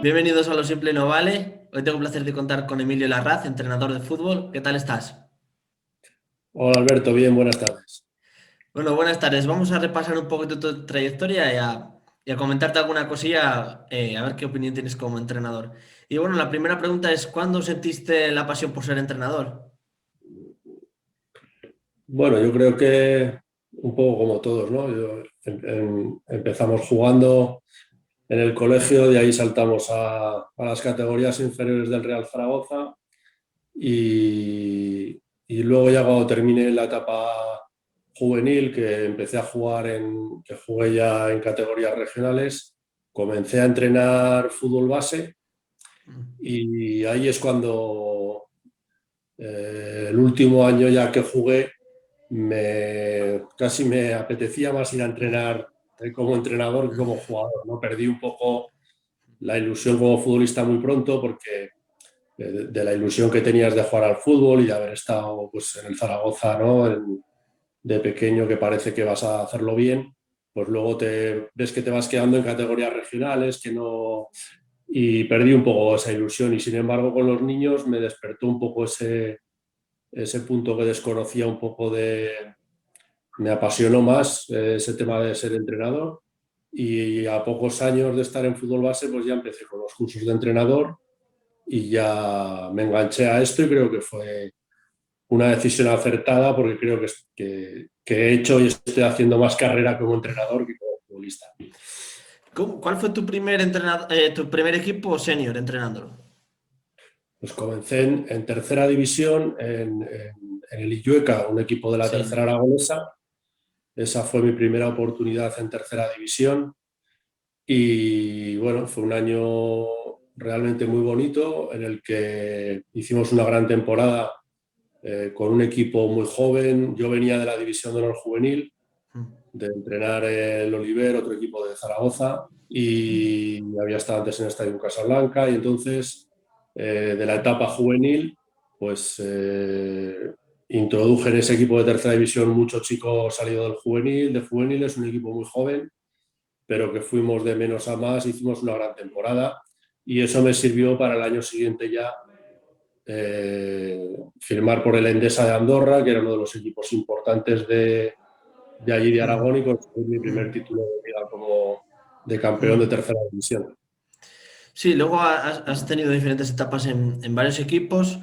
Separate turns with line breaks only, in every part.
Bienvenidos a Lo Simple No Vale. Hoy tengo el placer de contar con Emilio Larraz, entrenador de fútbol. ¿Qué tal estás?
Hola Alberto, bien, buenas tardes.
Bueno, buenas tardes. Vamos a repasar un poquito tu trayectoria y a comentarte alguna cosilla, a ver qué opinión tienes como entrenador. Y bueno, la primera pregunta es, ¿cuándo sentiste la pasión por ser entrenador?
Bueno, yo creo que un poco como todos, ¿no? Empezamos jugando en el colegio, de ahí saltamos a las categorías inferiores del Real Zaragoza y luego ya cuando terminé la etapa juvenil, que empecé a jugar que jugué ya en categorías regionales, comencé a entrenar fútbol base y ahí es cuando el último año ya que jugué casi me apetecía más ir a entrenar como entrenador que como jugador, ¿no? Perdí un poco la ilusión como futbolista muy pronto porque de la ilusión que tenías de jugar al fútbol y de haber estado pues, en el Zaragoza, ¿no? De pequeño que parece que vas a hacerlo bien, pues luego te ves que te vas quedando en categorías regionales que no... Y perdí un poco esa ilusión y sin embargo con los niños me despertó un poco ese punto que desconocía un poco me apasionó más ese tema de ser entrenador y a pocos años de estar en fútbol base pues ya empecé con los cursos de entrenador y ya me enganché a esto y creo que fue una decisión acertada porque creo que he hecho y estoy haciendo más carrera como entrenador que como futbolista.
¿Cuál fue tu primer equipo senior entrenándolo?
Pues comencé en tercera división en el Illueca, un equipo de la tercera
Sí.
aragonesa. Esa fue mi primera oportunidad en tercera división. Y bueno, fue un año realmente muy bonito en el que hicimos una gran temporada con un equipo muy joven. Yo venía de la división de honor juvenil, de entrenar el Oliver, otro equipo de Zaragoza, y había estado antes en el Estadio Casablanca. Y entonces, de la etapa juvenil, pues introduje en ese equipo de tercera división muchos chicos salidos del juvenil, de juveniles, un equipo muy joven pero que fuimos de menos a más, hicimos una gran temporada y eso me sirvió para el año siguiente ya firmar por el Endesa de Andorra, que era uno de los equipos importantes de allí de Aragón y conseguir mi primer título de liga como de campeón de tercera división.
Sí, luego has tenido diferentes etapas en varios equipos.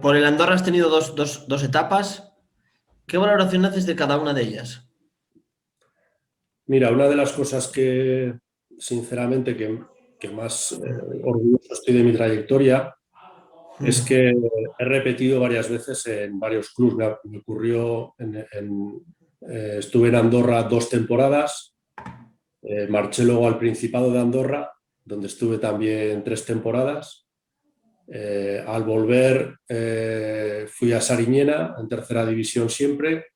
Por el Andorra has tenido dos etapas. ¿Qué valoración haces de cada una de ellas?
Mira, una de las cosas que sinceramente que más orgulloso estoy de mi trayectoria es que he repetido varias veces en varios clubes. Me ocurrió, estuve en Andorra 2 temporadas, marché luego al Principado de Andorra, donde estuve también 3 temporadas. Al volver fui a Sariñena, en tercera división siempre.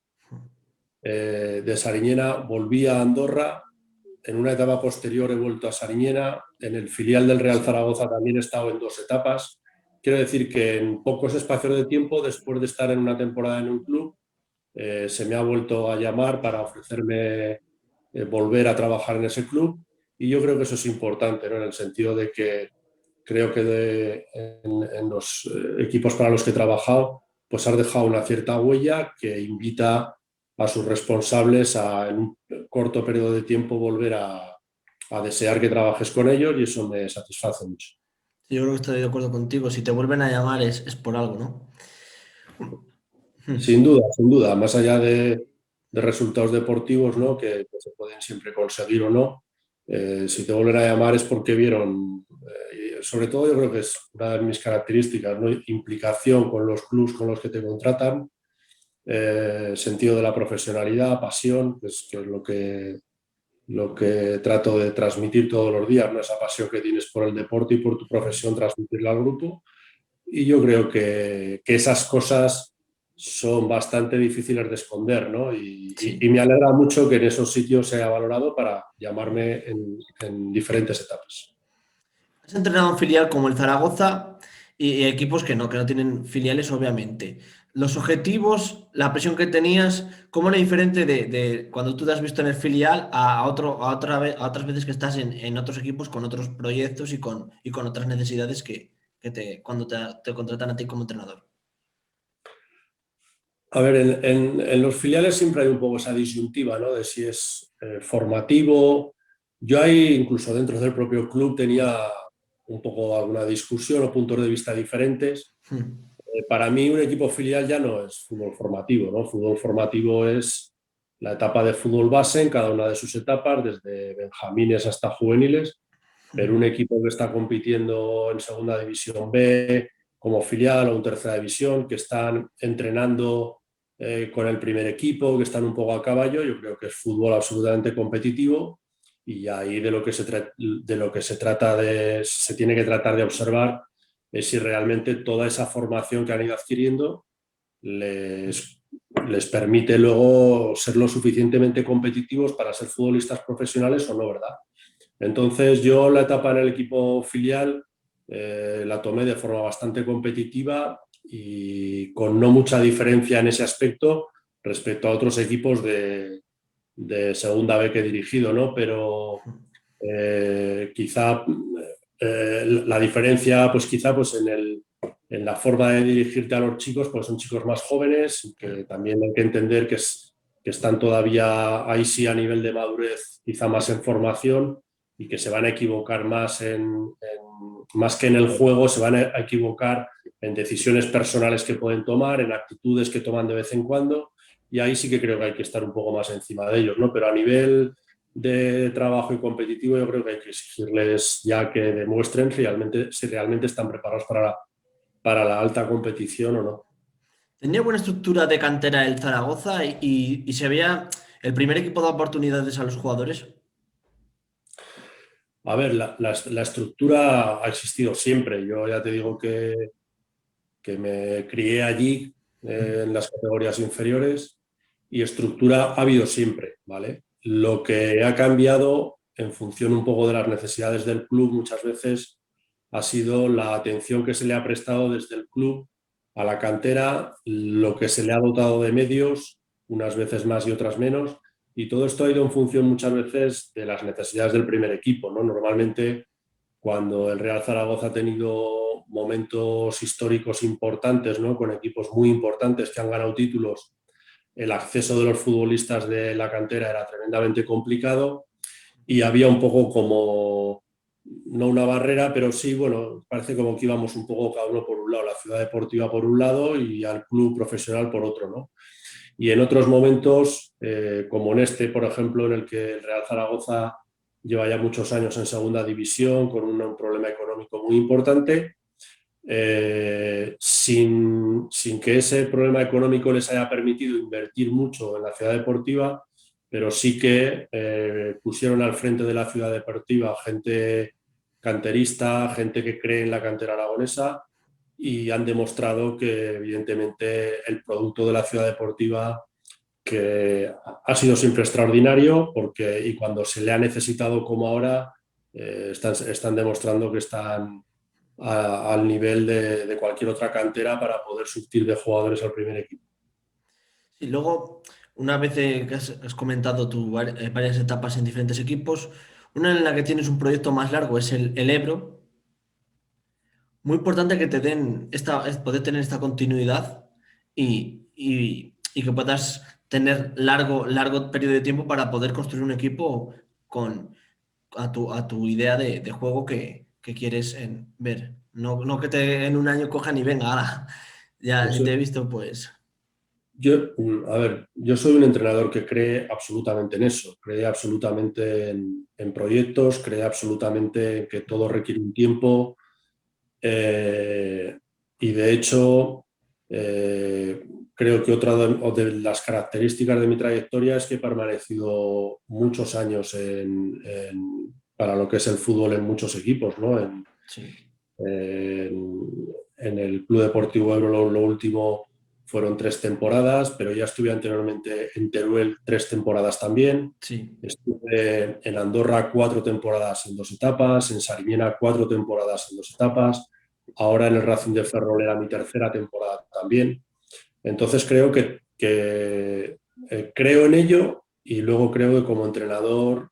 De Sariñena volví a Andorra. En una etapa posterior he vuelto a Sariñena. En el filial del Real Zaragoza también he estado en 2 etapas. Quiero decir que en pocos espacios de tiempo, después de estar en una temporada en un club, se me ha vuelto a llamar para ofrecerme volver a trabajar en ese club. Y yo creo que eso es importante, ¿no? En el sentido de que creo que en los equipos para los que he trabajado, pues has dejado una cierta huella que invita a sus responsables a en un corto periodo de tiempo volver a desear que trabajes con ellos y eso me satisface mucho.
Yo creo que estoy de acuerdo contigo. Si te vuelven a llamar es por algo, ¿no?
Sin duda, más allá de resultados deportivos, ¿no? Que se pueden siempre conseguir o no, si te vuelven a llamar es porque vieron, sobre todo yo creo que es una de mis características, ¿no? Implicación con los clubes con los que te contratan, sentido de la profesionalidad, pasión, que es lo que trato de transmitir todos los días, ¿no? Esa pasión que tienes por el deporte y por tu profesión, transmitirla al grupo. Y yo creo que esas cosas son bastante difíciles de esconder, ¿no? Y
Sí.
me alegra mucho que en esos sitios se haya valorado para llamarme en diferentes etapas.
Has entrenado en filial como el Zaragoza y equipos que no tienen filiales, obviamente. los objetivos, la presión que tenías, ¿cómo era diferente de cuando tú te has visto en el filial a otras veces que estás en otros equipos con otros proyectos y con otras necesidades cuando te contratan a ti como entrenador?
A ver, en los filiales siempre hay un poco esa disyuntiva, ¿no? De si es formativo. Yo ahí, incluso dentro del propio club, tenía un poco alguna discusión o puntos de vista diferentes.
Hmm.
Para mí un equipo filial ya no es fútbol formativo, ¿no? Fútbol formativo es la etapa de fútbol base en cada una de sus etapas, desde benjamines hasta juveniles, pero un equipo que está compitiendo en segunda división B como filial o en tercera división, que están entrenando con el primer equipo, que están un poco a caballo, yo creo que es fútbol absolutamente competitivo y ahí de lo que se tiene que tratar de observar es si realmente toda esa formación que han ido adquiriendo les, les permite luego ser lo suficientemente competitivos para ser futbolistas profesionales o no, ¿verdad? Entonces yo la etapa en el equipo filial la tomé de forma bastante competitiva y con no mucha diferencia en ese aspecto respecto a otros equipos de segunda B que he dirigido, ¿no? Pero quizá la diferencia, pues quizá pues en la forma de dirigirte a los chicos, pues son chicos más jóvenes y que también hay que entender que están todavía ahí sí a nivel de madurez, quizá más en formación y que se van a equivocar más más que en el juego, se van a equivocar en decisiones personales que pueden tomar, en actitudes que toman de vez en cuando, y ahí sí que creo que hay que estar un poco más encima de ellos, ¿no? Pero a nivel de trabajo y competitivo, yo creo que hay que exigirles ya que demuestren realmente, si realmente están preparados para la alta competición o no.
Tenía buena estructura de cantera el Zaragoza y se veía el primer equipo de oportunidades a los jugadores.
A ver, la estructura ha existido siempre. Yo ya te digo que me crié allí en las categorías inferiores y estructura ha habido siempre, ¿vale? Lo que ha cambiado en función un poco de las necesidades del club muchas veces ha sido la atención que se le ha prestado desde el club a la cantera, lo que se le ha dotado de medios, unas veces más y otras menos, y todo esto ha ido en función muchas veces de las necesidades del primer equipo, ¿no? Normalmente cuando el Real Zaragoza ha tenido momentos históricos importantes, ¿no? Con equipos muy importantes que han ganado títulos, el acceso de los futbolistas de la cantera era tremendamente complicado y había un poco como, no una barrera, pero sí, bueno, parece como que íbamos un poco cada uno por un lado, la ciudad deportiva por un lado y al club profesional por otro, ¿no? Y en otros momentos, como en este, por ejemplo, en el que el Real Zaragoza lleva ya muchos años en segunda división con un problema económico muy importante, sin que ese problema económico les haya permitido invertir mucho en la ciudad deportiva, pero sí que pusieron al frente de la ciudad deportiva gente canterista, gente que cree en la cantera aragonesa y han demostrado que evidentemente el producto de la ciudad deportiva que ha sido siempre extraordinario porque y cuando se le ha necesitado como ahora están demostrando que están al nivel de cualquier otra cantera para poder surtir de jugadores al primer equipo.
Y luego, una vez que has comentado varias etapas en diferentes equipos, una en la que tienes un proyecto más largo es el Ebro. Muy importante que te den poder tener esta continuidad y que puedas tener largo periodo de tiempo para poder construir un equipo con, a tu idea de juego que quieres ver. No que en un año cojan y venga, ahora, ya si
Eso,
te he visto, pues.
a ver, yo soy un entrenador que cree absolutamente en eso, cree absolutamente en proyectos, cree absolutamente en que todo requiere un tiempo y de hecho creo que otra de las características de mi trayectoria es que he permanecido muchos años para lo que es el fútbol en muchos equipos, ¿no?
Sí,
En el Club Deportivo Ebro lo último fueron 3 temporadas, pero ya estuve anteriormente en Teruel 3 temporadas también.
sí.
Estuve en Andorra 4 temporadas en 2 etapas, en Sariñena 4 temporadas en 2 etapas, ahora en el Racing de Ferrol era mi tercera temporada también. Entonces creo en ello y luego creo que como entrenador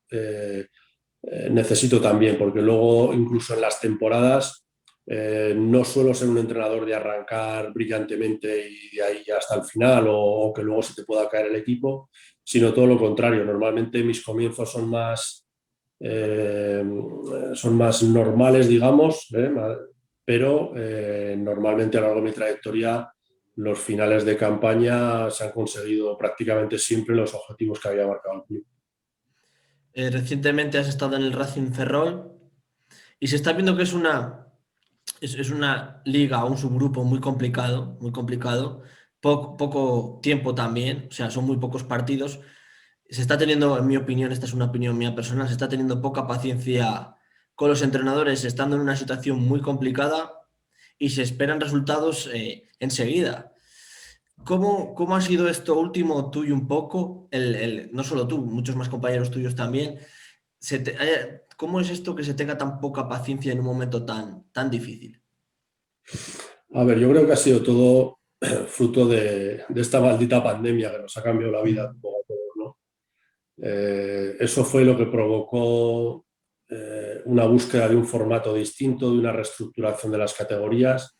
necesito también, porque luego incluso en las temporadas no suelo ser un entrenador de arrancar brillantemente y de ahí hasta el final o que luego se te pueda caer el equipo, sino todo lo contrario. Normalmente mis comienzos eh, son más normales, digamos, pero normalmente a lo largo de mi trayectoria los finales de campaña se han conseguido prácticamente siempre los objetivos que había marcado el club.
Recientemente has estado en el Racing Ferrol y se está viendo que es una liga o un subgrupo muy complicado, poco tiempo también, o sea, son muy pocos partidos. Se está teniendo, en mi opinión, esta es una opinión mía personal, se está teniendo poca paciencia con los entrenadores, estando en una situación muy complicada y se esperan resultados enseguida. ¿Cómo ha sido esto último tuyo un poco? No solo tú, muchos más compañeros tuyos también. ¿Cómo es esto que se tenga tan poca paciencia en un momento tan difícil?
A ver, yo creo que ha sido todo fruto de esta maldita pandemia que nos ha cambiado la vida un poco a todos, ¿no? Eso fue lo que provocó una búsqueda de un formato distinto, de una reestructuración de las categorías,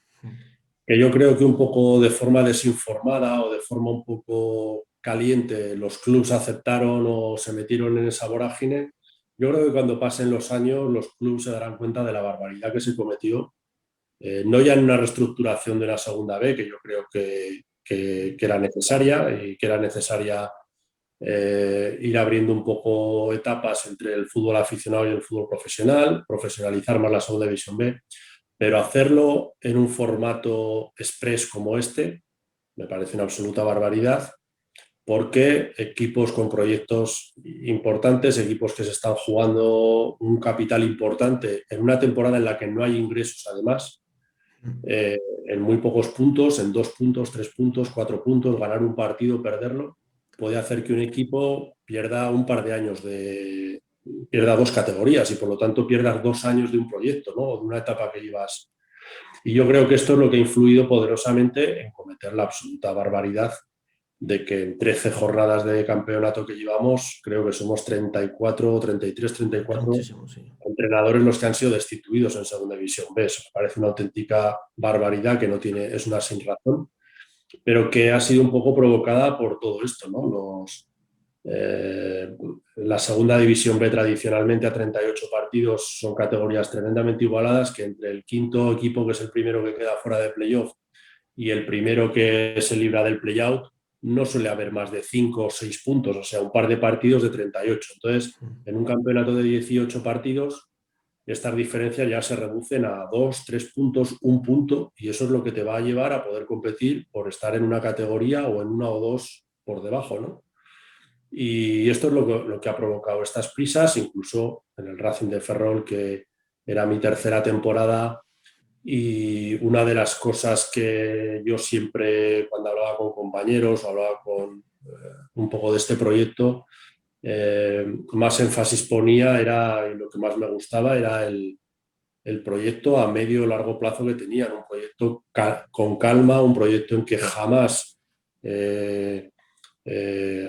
que yo creo que un poco de forma desinformada o de forma un poco caliente los clubes aceptaron o se metieron en esa vorágine. Yo creo que cuando pasen los años los clubes se darán cuenta de la barbaridad que se cometió, no ya en una reestructuración de la segunda B, que yo creo que era necesaria y que era necesaria ir abriendo un poco etapas entre el fútbol aficionado y el fútbol profesional, profesionalizar más la segunda división B, pero hacerlo en un formato express como este me parece una absoluta barbaridad porque equipos con proyectos importantes, equipos que se están jugando un capital importante en una temporada en la que no hay ingresos además, eh, en muy pocos puntos, en 2 puntos, 3 puntos, 4 puntos, ganar un partido, perderlo, puede hacer que un equipo pierda un par de años pierda 2 categorías y por lo tanto pierdas 2 años de un proyecto, ¿no? O de una etapa que llevas. Y yo creo que esto es lo que ha influido poderosamente en cometer la absoluta barbaridad de que en 13 jornadas de campeonato que llevamos, creo que somos 34, 33,
Era
34
muchísimo, sí.
entrenadores los que han sido destituidos en Segunda División B. Eso me parece una auténtica barbaridad que no tiene, es una sin razón, pero que ha sido un poco provocada por todo esto, ¿no? Eh, la Segunda División B tradicionalmente a 38 partidos son categorías tremendamente igualadas que entre el quinto equipo, que es el primero que queda fuera de playoff, y el primero que se libra del playout, no suele haber más de 5 o 6 puntos, o sea, un par de partidos de 38. Entonces, en un campeonato de 18 partidos, estas diferencias ya se reducen a 2, 3 puntos, 1 punto, y eso es lo que te va a llevar a poder competir por estar en una categoría o en una o dos por debajo, ¿no? Y esto es lo que ha provocado estas prisas, incluso en el Racing de Ferrol, que era mi tercera temporada, y una de las cosas que yo siempre, cuando hablaba con compañeros o hablaba con un poco de este proyecto, más énfasis ponía era, y lo que más me gustaba era el proyecto a medio o largo plazo que tenían, un proyecto con calma, un proyecto en que jamás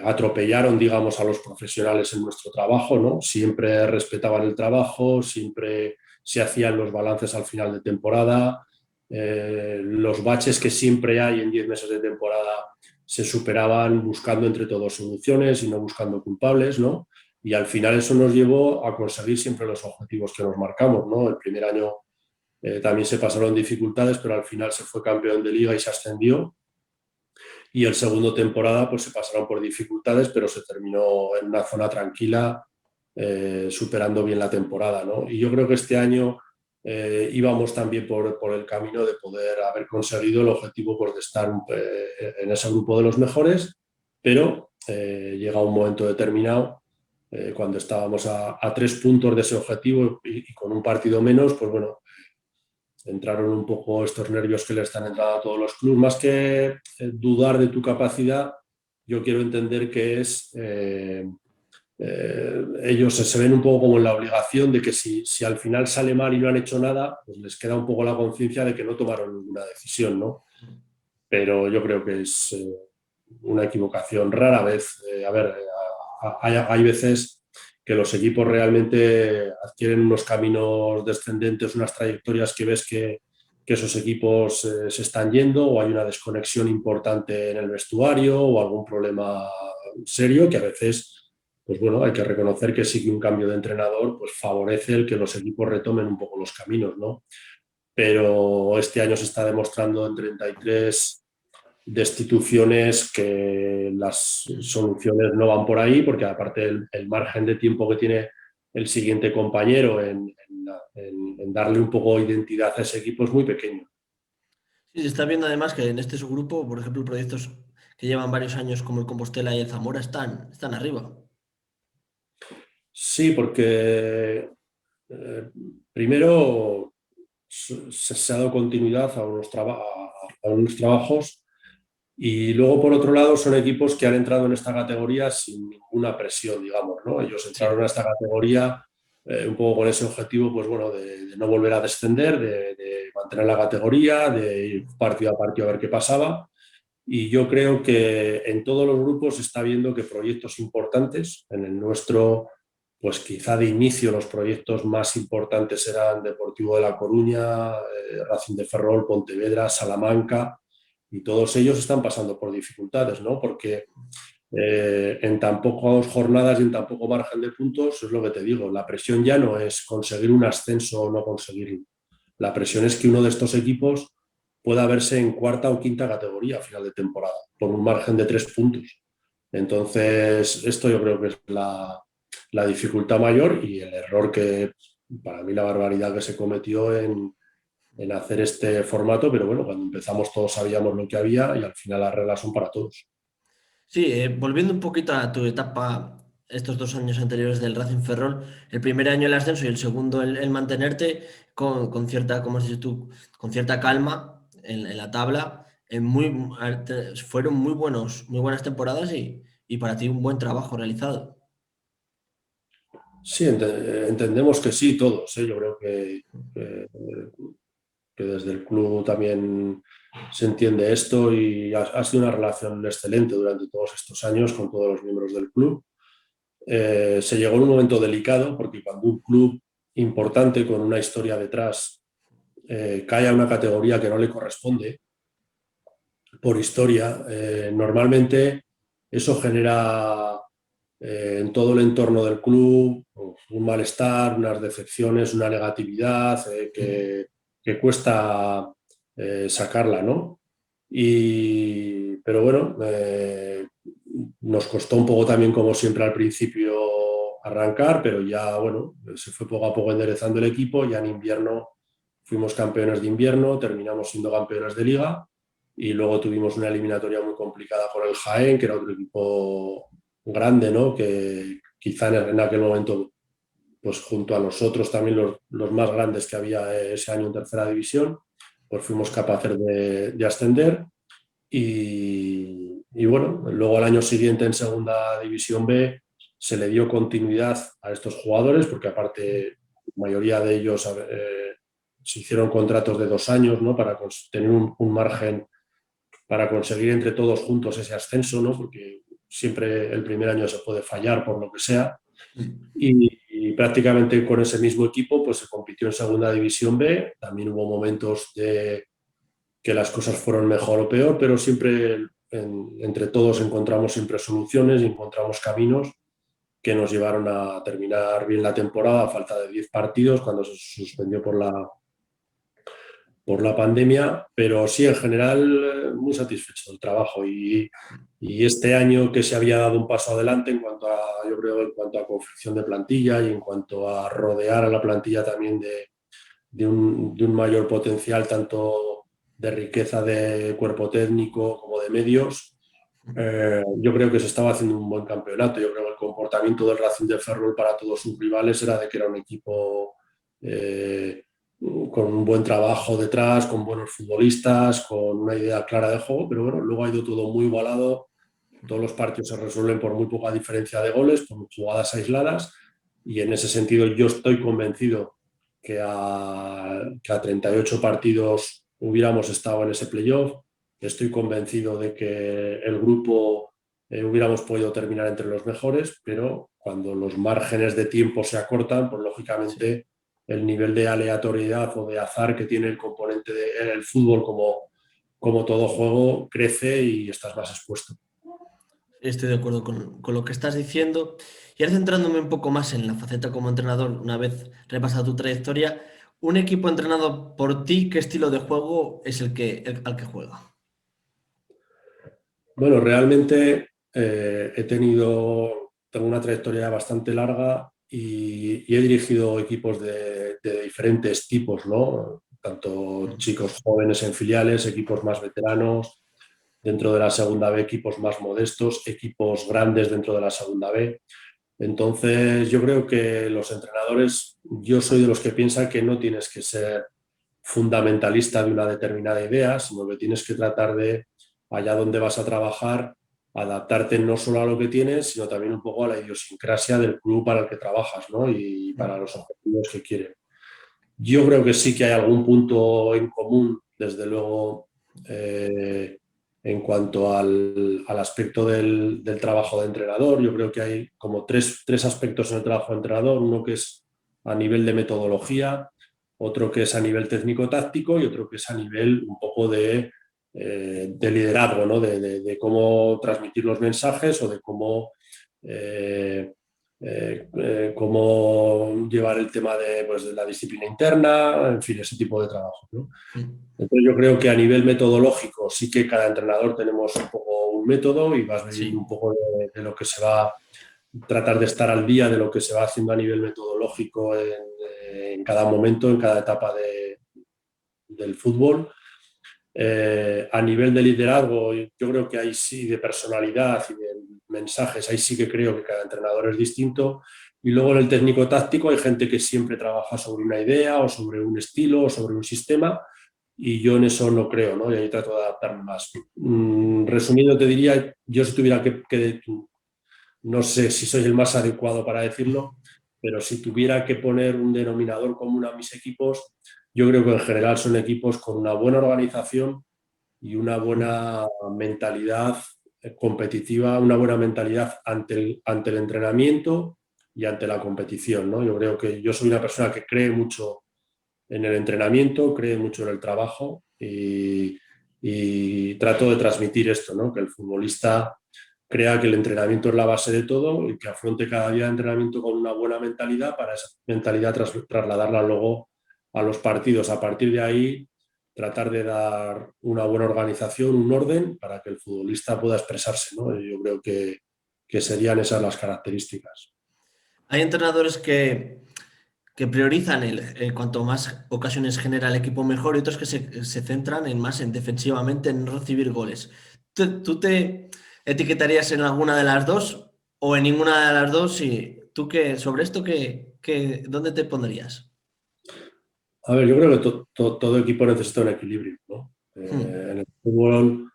atropellaron, digamos, a los profesionales en nuestro trabajo, ¿no? Siempre respetaban el trabajo, siempre se hacían los balances al final de temporada, los baches que siempre hay en 10 meses de temporada se superaban buscando entre todos soluciones y no buscando culpables, ¿no? Y al final eso nos llevó a conseguir siempre los objetivos que nos marcamos, ¿no? El primer año también se pasaron dificultades, pero al final se fue campeón de liga y se ascendió. Y el segundo temporada pues se pasaron por dificultades, pero se terminó en una zona tranquila, superando bien la temporada, ¿no? Y yo creo que este año íbamos también por el camino de poder haber conseguido el objetivo pues, de estar en ese grupo de los mejores, pero llega un momento determinado, cuando estábamos a 3 puntos de ese objetivo y con un partido menos, pues bueno, entraron un poco estos nervios que le están entrando a todos los clubes. Más que dudar de tu capacidad, yo quiero entender que ellos se ven un poco como en la obligación de que si al final sale mal y no han hecho nada, pues les queda un poco la conciencia de que no tomaron ninguna decisión, ¿no? pero yo creo que es una equivocación rara vez. Hay veces que los equipos realmente adquieren unos caminos descendentes, unas trayectorias que ves que esos equipos se están yendo, o hay una desconexión importante en el vestuario o algún problema serio que a veces, pues bueno, hay que reconocer que sí, que un cambio de entrenador pues favorece el que los equipos retomen un poco los caminos, ¿no? Pero este año se está demostrando en 33 destituciones que las soluciones no van por ahí, porque aparte el margen de tiempo que tiene el siguiente compañero en darle un poco de identidad a ese equipo es muy pequeño.
Sí, se está viendo además que en este subgrupo, por ejemplo, proyectos que llevan varios años como el Compostela y el Zamora están arriba.
Sí, porque eh, primero se ha dado continuidad a unos trabajos. Y luego, por otro lado, son equipos que han entrado en esta categoría sin ninguna presión, digamos, ¿no? Ellos entraron
Sí.
a esta categoría un poco con ese objetivo, pues bueno, de no volver a descender, de mantener la categoría, de ir partido a partido a ver qué pasaba. Y yo creo que en todos los grupos se está viendo que proyectos importantes, en el nuestro, pues quizá de inicio los proyectos más importantes eran Deportivo de La Coruña, Racing de Ferrol, Pontevedra, Salamanca, y todos ellos están pasando por dificultades, ¿no? Porque en tan pocas jornadas y en tan poco margen de puntos, es lo que te digo, la presión ya no es conseguir un ascenso o no conseguirlo. La presión es que uno de estos equipos pueda verse en cuarta o quinta categoría a final de temporada, por un margen de 3 puntos. Entonces, esto yo creo que es la dificultad mayor y el error que, para mí, la barbaridad que se cometió en hacer este formato, pero bueno, cuando empezamos todos sabíamos lo que había y al final las reglas son para todos.
Sí, volviendo un poquito a tu etapa, estos 2 años anteriores del Racing Ferrol, el primer año el ascenso y el segundo el mantenerte con cierta, como has dicho tú, con cierta calma en la tabla, fueron muy buenas temporadas y para ti un buen trabajo realizado.
Sí, entendemos que sí, todos, ¿eh? Yo creo que desde el club también se entiende esto y ha sido una relación excelente durante todos estos años con todos los miembros del club. Se llegó en un momento delicado porque cuando un club importante con una historia detrás cae a una categoría que no le corresponde por historia, normalmente eso genera en todo el entorno del club un malestar, unas decepciones, una negatividad que cuesta sacarla, ¿no? Pero bueno, nos costó un poco también, como siempre al principio, arrancar, pero ya, bueno, se fue poco a poco enderezando el equipo. Ya en invierno fuimos campeones de invierno, terminamos siendo campeones de liga y luego tuvimos una eliminatoria muy complicada con el Jaén, que era otro equipo grande, ¿no? Que quizá en aquel momento, pues junto a nosotros también los más grandes que había ese año en tercera división, pues fuimos capaces de ascender y bueno, luego al año siguiente en segunda división B se le dio continuidad a estos jugadores, porque aparte la mayoría de ellos se hicieron contratos de 2 años, ¿no? Para tener un margen para conseguir entre todos juntos ese ascenso, ¿no? Porque siempre el primer año se puede fallar por lo que sea. Y prácticamente con ese mismo equipo pues se compitió en segunda división B. También hubo momentos de que las cosas fueron mejor o peor, pero siempre entre todos encontramos siempre soluciones y encontramos caminos que nos llevaron a terminar bien la temporada a falta de 10 partidos cuando se suspendió por la pandemia, pero sí, en general, muy satisfecho del trabajo y este año que se había dado un paso adelante en cuanto a, yo creo, en cuanto a confección de plantilla y en cuanto a rodear a la plantilla también de un mayor potencial, tanto de riqueza de cuerpo técnico como de medios. Yo creo que se estaba haciendo un buen campeonato. Yo creo que el comportamiento del Racing de Ferrol para todos sus rivales era de que era un equipo eh, con un buen trabajo detrás, con buenos futbolistas, con una idea clara de juego, pero bueno, luego ha ido todo muy igualado. Todos los partidos se resuelven por muy poca diferencia de goles, por jugadas aisladas, y en ese sentido yo estoy convencido que a 38 partidos hubiéramos estado en ese playoff, Estoy convencido de que el grupo hubiéramos podido terminar entre los mejores, pero cuando los márgenes de tiempo se acortan, pues
Sí,
lógicamente el nivel de aleatoriedad o de azar que tiene el componente del fútbol como todo juego crece y estás más expuesto.
estoy de acuerdo con lo que estás diciendo. Y ahora centrándome un poco más en la faceta como entrenador, una vez repasado tu trayectoria, un equipo entrenado por ti, ¿qué estilo de juego es al que juega?
Bueno, realmente tengo una trayectoria bastante larga y he dirigido equipos de diferentes tipos, ¿no? Tanto
Mm.
chicos jóvenes en filiales, equipos más veteranos, dentro de la segunda B, equipos más modestos, equipos grandes dentro de la segunda B. Entonces, yo creo que los entrenadores, yo soy de los que piensan que no tienes que ser fundamentalista de una determinada idea, sino que tienes que tratar de, allá donde vas a trabajar, adaptarte no solo a lo que tienes, sino también un poco a la idiosincrasia del club para el que trabajas, ¿no? Y para los objetivos que quieren. Yo creo que sí que hay algún punto en común, desde luego, en cuanto al aspecto del trabajo de entrenador. Yo creo que hay como tres aspectos en el trabajo de entrenador. Uno que es a nivel de metodología, otro que es a nivel técnico-táctico y otro que es a nivel un poco de liderazgo, ¿no? De cómo transmitir los mensajes o de eh, cómo llevar el tema pues, de la disciplina interna, en fin, ese tipo de trabajo, ¿no?
Mm.
Entonces yo creo que a nivel metodológico sí que cada entrenador tenemos un poco un método y vas viendo un
Sí.
poco de lo que se va, tratar de estar al día de lo que se va haciendo a nivel metodológico en cada momento, en cada etapa del fútbol. A nivel de liderazgo, yo creo que ahí sí, de personalidad y de mensajes, ahí sí que creo que cada entrenador es distinto. Y luego en el técnico táctico hay gente que siempre trabaja sobre una idea o sobre un estilo o sobre un sistema y yo en eso no creo, ¿no? Y ahí trato de adaptarme más. Resumiendo, te diría, yo si tuviera no sé si soy el más adecuado para decirlo, pero si tuviera que poner un denominador común a mis equipos, yo creo que en general son equipos con una buena organización y una
Mm.
buena mentalidad competitiva, una buena mentalidad ante el entrenamiento y ante la competición, ¿no? Yo creo que yo soy una persona que cree mucho en el entrenamiento, cree mucho en el trabajo y trato de transmitir esto, ¿no? Que el futbolista crea que el entrenamiento es la base de todo y que afronte cada día de entrenamiento con una buena mentalidad para esa mentalidad trasladarla luego a los partidos. A partir de ahí, tratar de dar una buena organización, un orden para que el futbolista pueda expresarse, ¿no? Yo creo que serían esas las características.
Hay entrenadores que priorizan cuanto más ocasiones genera el equipo mejor y otros que se centran en más en defensivamente en no recibir goles. ¿Tú te etiquetarías en alguna de las dos o en ninguna de las dos? Y tú sobre esto ¿dónde te pondrías?
A ver, yo creo que todo equipo necesita un equilibrio, ¿no?
Hmm.
En el fútbol,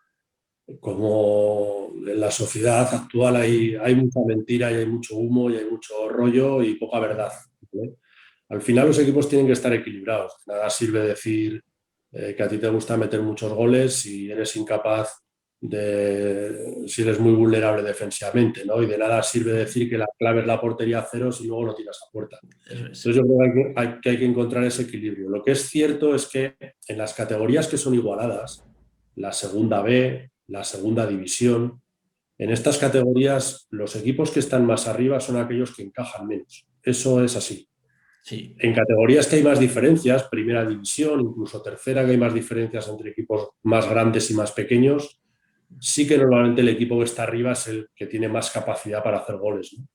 como en la sociedad actual, hay mucha mentira y hay mucho humo y hay mucho rollo y poca verdad, ¿no? Al final los equipos tienen que estar equilibrados. Nada sirve decir que a ti te gusta meter muchos goles si eres incapaz si eres muy vulnerable defensivamente, ¿no? Y de nada sirve decir que la clave es la portería cero si luego no tiras a puerta.
Eso es.
Entonces yo creo que hay que encontrar ese equilibrio. Lo que es cierto es que en las categorías que son igualadas, la segunda B, la segunda división, en estas categorías los equipos que están más arriba son aquellos que encajan menos. Eso es así.
Sí.
En categorías que hay más diferencias, primera división, incluso tercera, que hay más diferencias entre equipos más grandes y más pequeños, sí que normalmente el equipo que está arriba es el que tiene más capacidad para hacer goles, ¿no?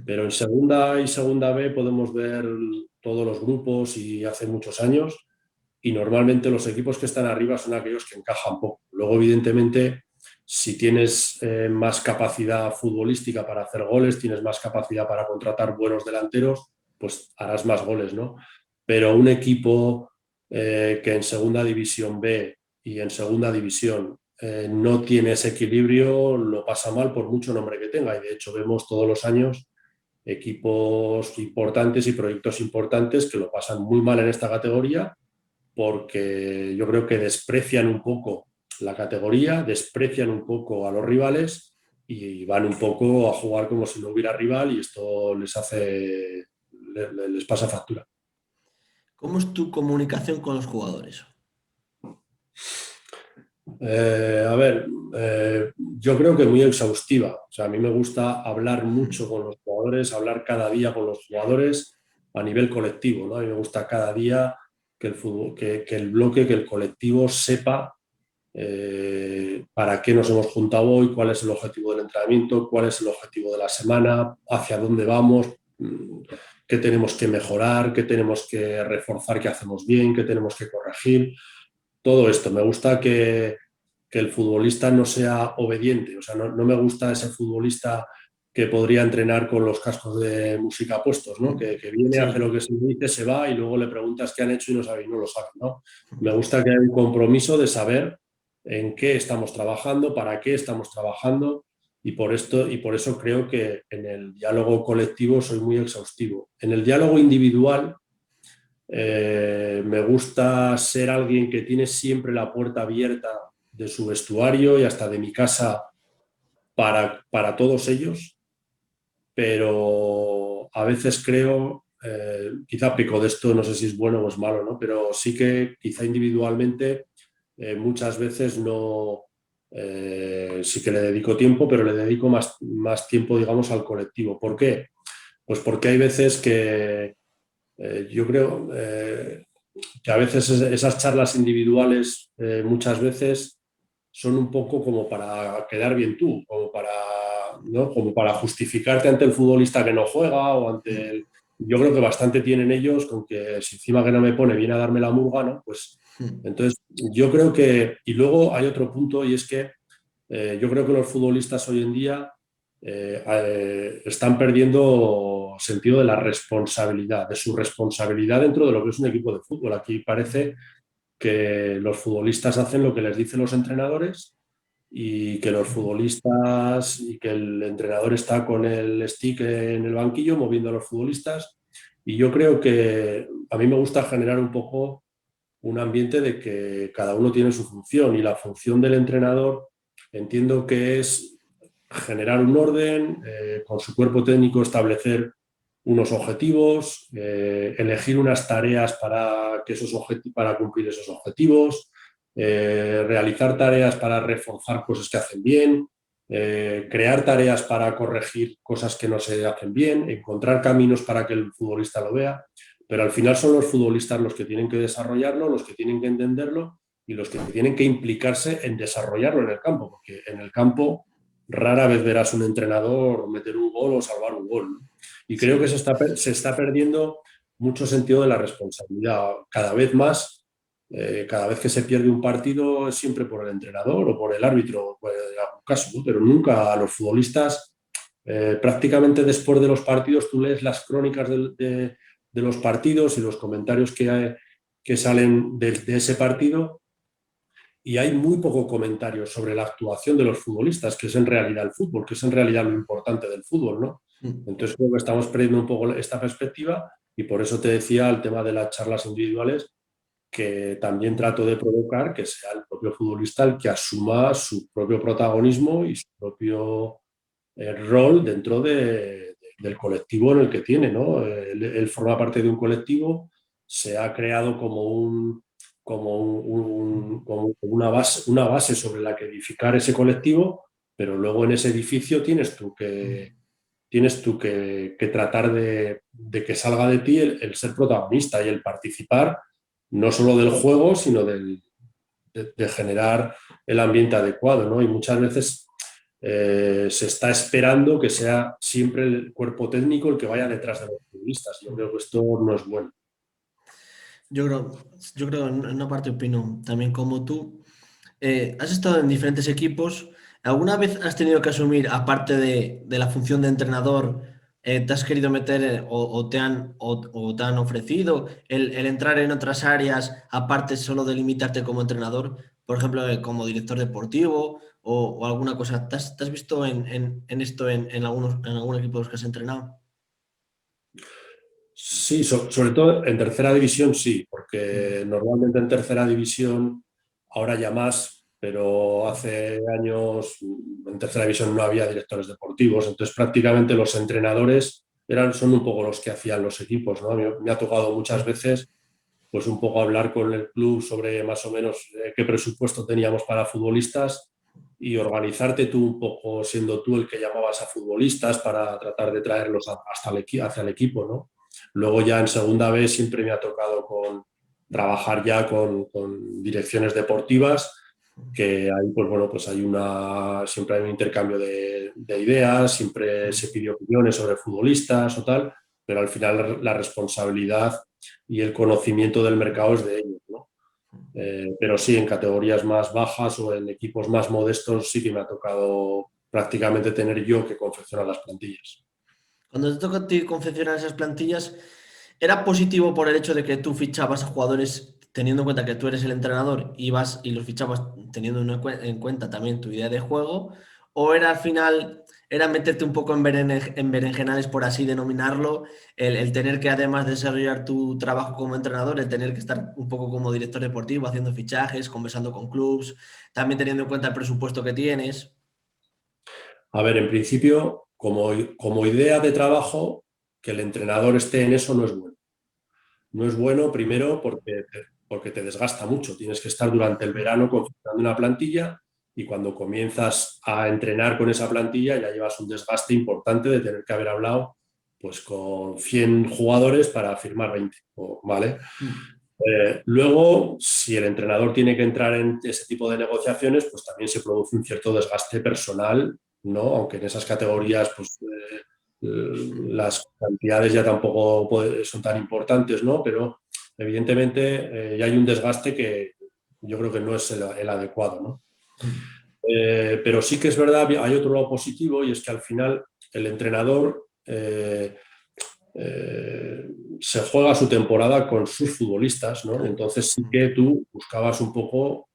Pero en segunda y segunda B podemos ver todos los grupos y hace muchos años y normalmente los equipos que están arriba son aquellos que encajan poco. Luego, evidentemente, si tienes más capacidad futbolística para hacer goles, tienes más capacidad para contratar buenos delanteros, pues harás más goles, ¿no? Pero un equipo que en segunda división B y en segunda división no tiene ese equilibrio, lo pasa mal por mucho nombre que tenga. Y de hecho vemos todos los años equipos importantes y proyectos importantes que lo pasan muy mal en esta categoría porque yo creo que desprecian un poco la categoría, desprecian un poco a los rivales y van un poco a jugar como si no hubiera rival y esto les pasa factura.
¿Cómo es tu comunicación con los jugadores?
A ver, yo creo que muy exhaustiva. O sea, a mí me gusta hablar mucho con los jugadores, hablar cada día con los jugadores a nivel colectivo, ¿no? A mí me gusta cada día que el fútbol, que el bloque, que el colectivo sepa para qué nos hemos juntado hoy, cuál es el objetivo del entrenamiento, cuál es el objetivo de la semana, hacia dónde vamos, qué tenemos que mejorar, qué tenemos que reforzar, qué hacemos bien, qué tenemos que corregir. Todo esto. Me gusta que el futbolista no sea obediente, o sea, no me gusta ese futbolista que podría entrenar con los cascos de música puestos, ¿no? Que viene, hace
Sí.
lo que se dice, se va y luego le preguntas qué han hecho y no sabe y no lo sabe, ¿no? Me gusta que haya un compromiso de saber en qué estamos trabajando, para qué estamos trabajando y por eso creo que en el diálogo colectivo soy muy exhaustivo. En el diálogo individual me gusta ser alguien que tiene siempre la puerta abierta de su vestuario y hasta de mi casa para todos ellos, pero a veces creo, quizá pico de esto, no sé si es bueno o es malo, ¿no? Pero sí que quizá individualmente muchas veces no, sí que le dedico tiempo, pero le dedico más tiempo, digamos, al colectivo. ¿Por qué? Pues porque hay veces que yo creo que a veces esas charlas individuales muchas veces son un poco como para quedar bien tú, como para, ¿no? Como para justificarte ante el futbolista que no juega o ante el... Yo creo que bastante tienen ellos con que si encima que no me pone viene a darme la murga, ¿no? Pues entonces yo creo que... Y luego hay otro punto y es que yo creo que los futbolistas hoy en día están perdiendo sentido de la responsabilidad, de su responsabilidad dentro de lo que es un equipo de fútbol. Aquí parece que los futbolistas hacen lo que les dicen los entrenadores y que los futbolistas y que el entrenador está con el stick en el banquillo moviendo a los futbolistas. Y yo creo que a mí me gusta generar un poco un ambiente de que cada uno tiene su función y la función del entrenador entiendo que es generar un orden, con su cuerpo técnico establecer unos objetivos, elegir unas tareas para cumplir esos objetivos, realizar tareas para reforzar cosas que hacen bien, crear tareas para corregir cosas que no se hacen bien, encontrar caminos para que el futbolista lo vea, pero al final son los futbolistas los que tienen que desarrollarlo, los que tienen que entenderlo y los que tienen que implicarse en desarrollarlo en el campo, porque en el campo rara vez verás un entrenador meter un gol o salvar un gol, ¿no? Y creo que
Sí.
se está perdiendo mucho sentido de la responsabilidad. Cada vez más, cada vez que se pierde un partido es siempre por el entrenador o por el árbitro, pues, en algún caso, ¿no? Pero nunca a los futbolistas. Prácticamente después de los partidos tú lees las crónicas de los partidos y los comentarios que salen de ese partido y hay muy poco comentario sobre la actuación de los futbolistas, que es en realidad el fútbol, que es en realidad lo importante del fútbol, ¿no? Entonces creo que estamos perdiendo un poco esta perspectiva y por eso te decía el tema de las charlas individuales, que también trato de provocar que sea el propio futbolista el que asuma su propio protagonismo y su propio rol dentro del colectivo en el que tiene, ¿no? Él forma parte de un colectivo, se ha creado como una base sobre la que edificar ese colectivo, pero luego en ese edificio tienes tú que tratar de que salga de ti el ser protagonista y el participar no solo del juego, sino de generar el ambiente adecuado, ¿no? Y muchas veces se está esperando que sea siempre el cuerpo técnico el que vaya detrás de los futbolistas. Yo creo que esto no es bueno.
Yo creo, yo creo, en una parte opino también como tú. Has estado en diferentes equipos. ¿Alguna vez has tenido que asumir, aparte de la función de entrenador, te has querido meter o te han ofrecido el entrar en otras áreas, aparte solo de limitarte como entrenador? Por ejemplo, como director deportivo o alguna cosa. ¿Te has visto en esto en algún equipo de los que has entrenado?
Sí, sobre todo en tercera división sí, porque
Mm,
normalmente en tercera división, ahora ya más, pero hace años en tercera división no había directores deportivos, entonces prácticamente los entrenadores son un poco los que hacían los equipos, ¿no? Me ha tocado muchas veces pues un poco hablar con el club sobre más o menos qué presupuesto teníamos para futbolistas y organizarte tú un poco siendo tú el que llamabas a futbolistas para tratar de traerlos hacia el equipo, ¿no? Luego ya en segunda vez siempre me ha tocado trabajar ya con direcciones deportivas, que ahí pues bueno, pues siempre hay un intercambio de ideas, siempre se pide opiniones sobre futbolistas o tal, pero al final la responsabilidad y el conocimiento del mercado es de ellos, ¿no? Pero sí, en categorías más bajas o en equipos más modestos sí que me ha tocado prácticamente tener yo que confeccionar las plantillas.
Cuando te toca a ti confeccionar esas plantillas, ¿era positivo por el hecho de que tú fichabas a jugadores teniendo en cuenta que tú eres el entrenador y los fichabas teniendo en cuenta también tu idea de juego? ¿O era al final, era meterte un poco en berenjenales, por así denominarlo, el tener que además de desarrollar tu trabajo como entrenador, el tener que estar un poco como director deportivo, haciendo fichajes, conversando con clubs, también teniendo en cuenta el presupuesto que tienes?
A ver, en principio, como idea de trabajo, que el entrenador esté en eso no es bueno. No es bueno primero porque te desgasta mucho. Tienes que estar durante el verano configurando una plantilla y cuando comienzas a entrenar con esa plantilla ya llevas un desgaste importante de tener que haber hablado pues con 100 jugadores para firmar 20, ¿vale? Luego, si el entrenador tiene que entrar en ese tipo de negociaciones, pues también se produce un cierto desgaste personal, ¿no? Aunque en esas categorías, pues las cantidades ya tampoco son tan importantes, ¿no? Pero evidentemente ya hay un desgaste que yo creo que no es el adecuado, ¿no? Pero sí que es verdad, hay otro lado positivo y es que al final el entrenador eh, se juega su temporada con sus futbolistas, ¿no? Entonces sí que tú buscabas un poco,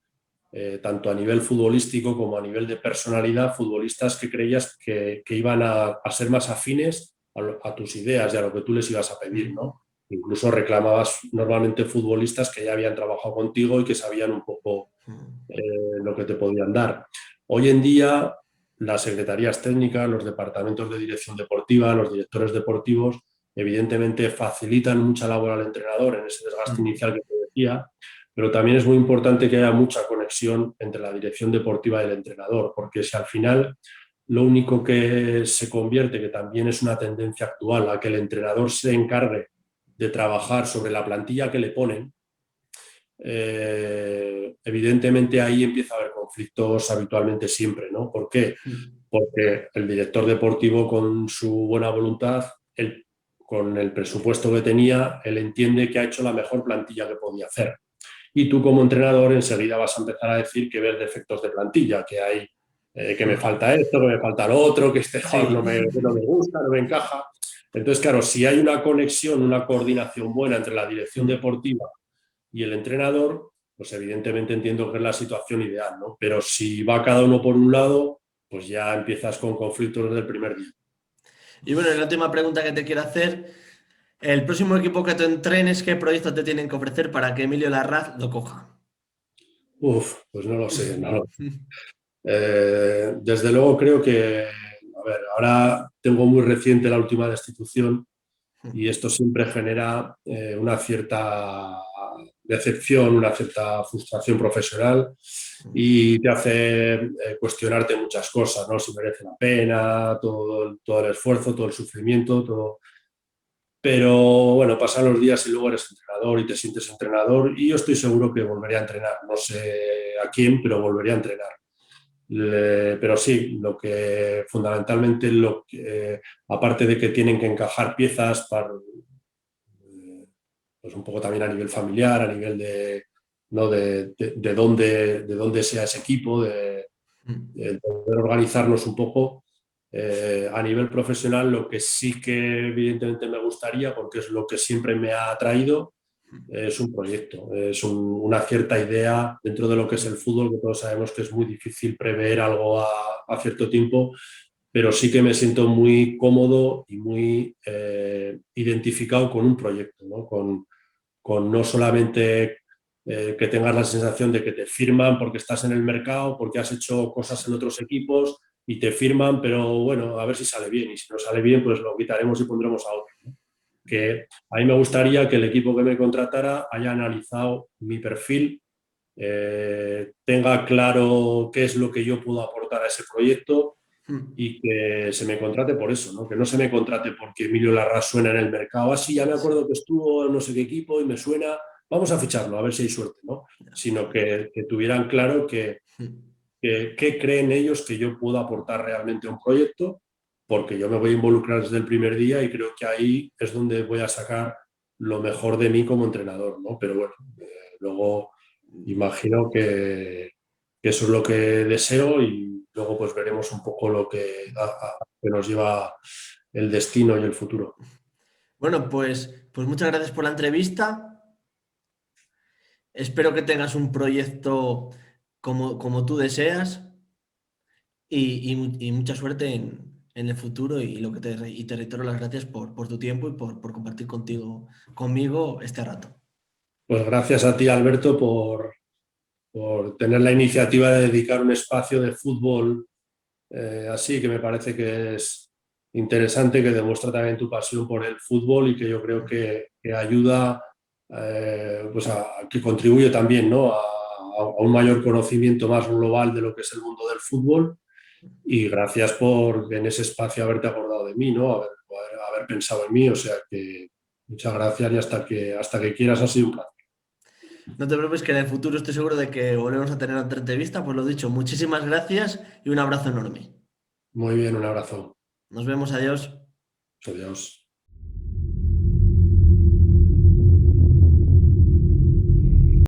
tanto a nivel futbolístico como a nivel de personalidad, futbolistas que creías que iban a ser más afines a tus ideas y a lo que tú les ibas a pedir, ¿no? Incluso reclamabas normalmente futbolistas que ya habían trabajado contigo y que sabían un poco lo que te podían dar. Hoy en día, las secretarías técnicas, los departamentos de dirección deportiva, los directores deportivos, evidentemente facilitan mucha labor al entrenador en ese desgaste inicial que te decía, pero también es muy importante que haya mucha conexión entre la dirección deportiva y el entrenador, porque si al final lo único que se convierte, que también es una tendencia actual, a que el entrenador se encargue de trabajar sobre la plantilla que le ponen, evidentemente ahí empieza a haber conflictos habitualmente siempre, ¿no? ¿Por qué? Porque el director deportivo con su buena voluntad, con el presupuesto que tenía, él entiende que ha hecho la mejor plantilla que podía hacer. Y tú como entrenador enseguida vas a empezar a decir que ves defectos de plantilla, que hay que me falta esto, que me falta lo otro, que este jugador
Sí.
no me gusta, no me encaja. Entonces, claro, si hay una conexión, una coordinación buena entre la dirección deportiva y el entrenador, pues evidentemente entiendo que es la situación ideal, ¿no? Pero si va cada uno por un lado, pues ya empiezas con conflictos desde el primer día.
Y bueno, y la última pregunta que te quiero hacer, el próximo equipo que te entrenes, ¿qué proyecto te tienen que ofrecer para que Emilio Larraz lo coja?
Uf, pues no lo sé, no lo sé. Desde luego creo que, a ver, ahora tengo muy reciente la última destitución y esto siempre genera una cierta decepción, una cierta frustración profesional y te hace cuestionarte muchas cosas, ¿no? Si merece la pena, todo el esfuerzo, todo el sufrimiento, todo. Pero bueno, pasan los días y luego eres entrenador y te sientes entrenador y yo estoy seguro que volveré a entrenar. No sé a quién, pero volveré a entrenar. Pero sí, lo que fundamentalmente, aparte de que tienen que encajar piezas para, pues un poco también a nivel familiar, a nivel de, ¿no? De dónde sea ese equipo, de poder organizarnos un poco. A nivel profesional, lo que sí que evidentemente me gustaría, porque es lo que siempre me ha atraído, es un proyecto, es una cierta idea dentro de lo que es el fútbol, que todos sabemos que es muy difícil prever algo a cierto tiempo, pero sí que me siento muy cómodo y muy identificado con un proyecto, ¿no? Con no solamente que tengas la sensación de que te firman porque estás en el mercado, porque has hecho cosas en otros equipos y te firman, pero bueno, a ver si sale bien. Y si no sale bien, pues lo quitaremos y pondremos a otro, ¿no? Que a mí me gustaría que el equipo que me contratara haya analizado mi perfil, tenga claro qué es lo que yo puedo aportar a ese proyecto
Mm.
y que se me contrate por eso, ¿no? Que no se me contrate porque Emilio Larraz suena en el mercado. Así ya me acuerdo que estuvo en no sé qué equipo y me suena, vamos a ficharlo, a ver si hay suerte, ¿no? Sino que tuvieran claro
Mm.
que creen ellos que yo puedo aportar realmente a un proyecto, porque yo me voy a involucrar desde el primer día y creo que ahí es donde voy a sacar lo mejor de mí como entrenador, ¿no? Pero bueno, luego imagino que eso es lo que deseo y luego pues veremos un poco lo que nos lleva el destino y el futuro.
Bueno, pues muchas gracias por la entrevista. Espero que tengas un proyecto como tú deseas y mucha suerte en el futuro y, y te reitero las gracias por tu tiempo y por compartir conmigo este rato.
Pues gracias a ti, Alberto, por tener la iniciativa de dedicar un espacio de fútbol así, que me parece que es interesante, que demuestra también tu pasión por el fútbol y que yo creo que ayuda, pues que contribuye también, ¿no? A un mayor conocimiento más global de lo que es el mundo del fútbol. Y gracias por en ese espacio haberte acordado de mí, ¿no? Haber pensado en mí, o sea que muchas gracias y hasta que quieras ha sido un placer.
No te preocupes que en el futuro estoy seguro de que volvemos a tener otra entrevista. Pues lo dicho, muchísimas gracias y un abrazo enorme.
Muy bien, un abrazo.
Nos vemos, adiós.
Adiós.